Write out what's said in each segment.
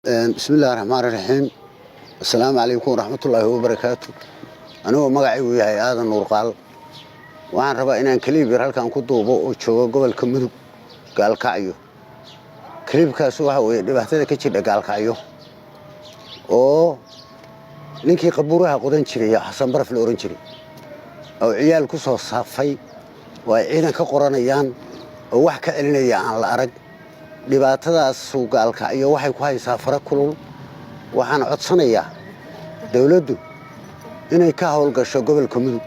بسم الله الرحمن الرحيم. السلام عليكم ورحمة الله وبركاته. أنا مقعي وياي هذا النور قال وعن ربا إن كليب يرهلك عن كتبه وشوا قبل كمدو قال كعيو كليب كاسوها ويبحث كتير قال كعيو أو نيكي قبورها قدن شري حسن برف الأورنجري أو عيال كسر صافي وعينا كقرانيان أو وحكة إلنا عن الأرض dhibaatadaas suuqaalka iyo waxay ku haysaa fara kulul waxaan codsanayaa dawladdu inay ka howlgasho gobolka mudug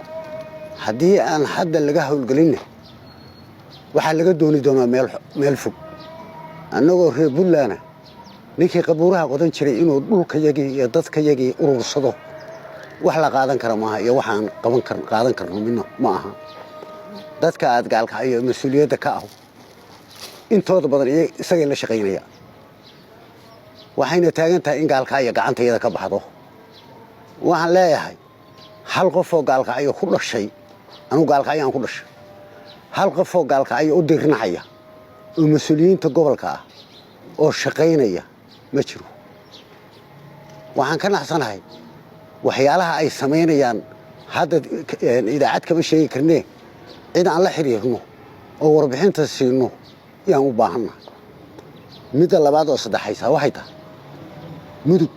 haddii aan hadda laga howlgelin waxa laga dooni doonaa meel fog annagoo reer Buntland ninkii qabuuraha qodan jiray inuu dhulka yagii iyo dadka yagii urursado wax la qaadan kara maaha iyo waxaan qaadan karno midna ma aha dadka aad gaalka iyo mas'uuliyadda ka ah intooda badan isaga la shaqeynaya waxayna taagan tahay in gaalka ay gacantayada ka baxdo waxaan leeyahay hal qof oo gaalka ay ku dhashay anu gaalka ayaan ku dhashay hal qof oo gaalka ay u dirnacaya oo mas'uuliyiinta gobolka ah oo shaqeynaya ma jiro waxaan ka naxsanahay waxyaalaha ay sameynayaan hadda idaacad kama sheegi karnee cid aan la xiriirno oo warbixinta siino yaan u baahanahay midda labaad oo saddexaysa waxay tahay mudug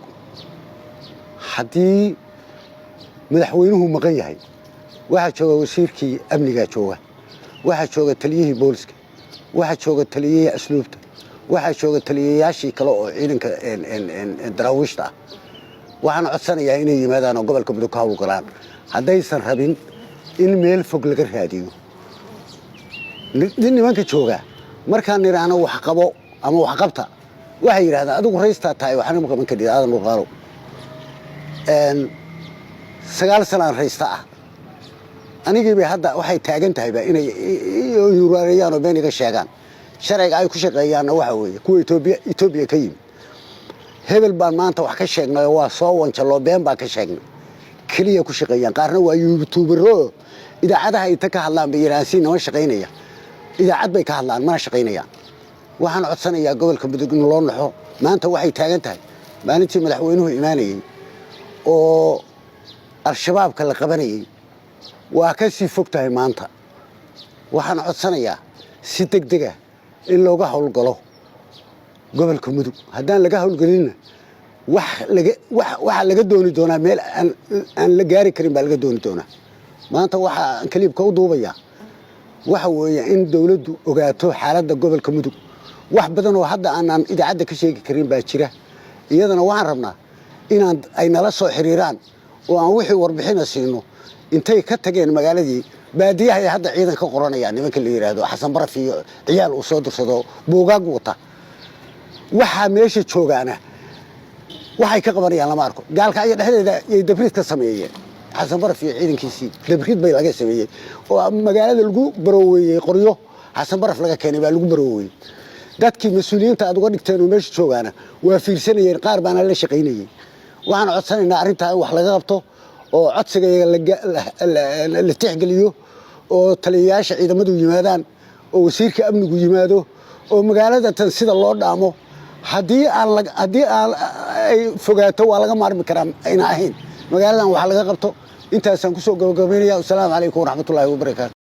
haddii madaxweynuhu maqan yahay waxa jooga wasiirkii amniga jooga waxa jooga taliyihii booliska waxa jooga taliyihii asluubta waxa jooga taliyayaashii kale oo ciidanka daraawiishta waxaan codsanayaa inay yimaadaan oo gobolka mudug ka howlgalaan haddaysan rabin in meel fog laga raadiyo nimanka jooga markaan niraano wax qabo ama wax qabta waxay yiraahdaan adigu raystaa tahay waxaan ma qaban karin aadan u qaalo 9 sano raysta ah anigii bay hadda waxay taagan tahay ba inay yuraarayaan oo been iga sheegaan sharciga ay ku shaqeeyaan waxa weeye kuwa Itoobiya ka yimid hebel baan maanta wax ka sheegnay waa soo wanjalo been baa ka sheegnay kaliya ku shaqeeyaan qaarna waa YouTubero idaacadaha ay ka hadlaan bay yiraahdaan noo shaqeynaya idaacad bay ka hadlaan ma shaqeynayaan waxaan codsanayaa gobolka mudug in loo naxo maanta waxay taagan tahay maalintii madaxweynuhu imaanayay oo al-shabaabka la qabanayay waa ka sii fog tahay maanta waxaan codsanayaa si degdeg ah in looga howlgalo gobolka mudug haddaan laga howlgelin waxa laga dooni doonaa meel aan la gaari karin baa laga dooni doonaa maanta waxa kaliibka u duubaya waxa weeye in dawladdu ogaato xaaladda gobolka mudug wax badan oo hadda aan idaacada ka sheegi karin baa jira iyadana waxaan rabnaa inaan ay nala soo xiriiraan oo aan wixii warbixin siino intay ka tageen magaaladii baadiyaha ay hadda ciidan ka qoranayaan nimanka la yiraahdo xasan baraf iyo ciyaal uu soo dursado buugaag wata waxa meesha joogaana waxay ka qabanayaan lama arko gaalka ay dhexdeeda ay dabrid ka sameeyeen xasan baraf iyo ciidankiisii dabrid bay laga sameeyay oo magaalada lagu barooway qoryo xasan baraf laga keenay baa lagu barooway dadkii mas'uuliyiinta aad uga dhigteen oo meesha joogaana waa fiirsanayeen qaar baana la shaqeynayay waxaan codsanaynaa arrintaa wax laga qabto oo codsiga la tixgeliyo oo taliyayaasha ciidamadu yimaadaan oo wasiirka amnigu yimaado oo magaalada tan sida loo dhaamo haddii ay fogaato waa laga maarmi karaa ayna ahayn magaaladan wax laga qabto intaasaan ku soo gabagabeynaya. Assalaamu calaykum waraxmatullaahi wabarakaatuh.